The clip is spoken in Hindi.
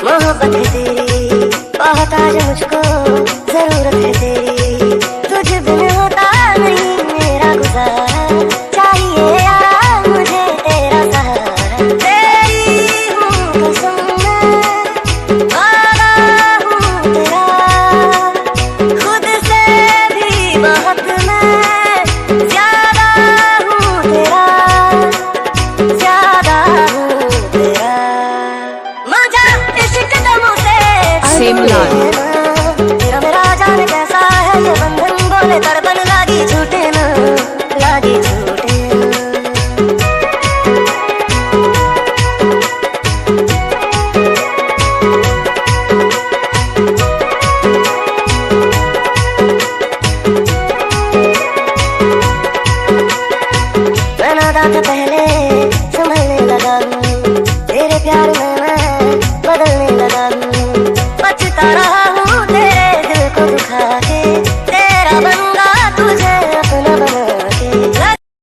मोहब्बत है तेरी, बहुत आज मुझको जरूरत है तेरी, तुझ बिन होता नहीं मेरा गुजारा, चाहिए यार मुझे तेरा सहारा, तेरी हूँ कसम मैं, वादा हूँ तेरा, खुद से भी बहुत मैं, ज्यादा हूँ तेरा, ज्यादा हूँ तेरा, मजा इश्क दमों से तेरा मेरा जान कैसा है ये बंधन, बोले तड़पन लागी झूठे ना, लागी झूठे मैं नादान था पहले संभलने लगा हूँ, तेरे प्यार में मैं बदलने लगा हूँ, बचता रहा हूँ तेरे दिल को दुखा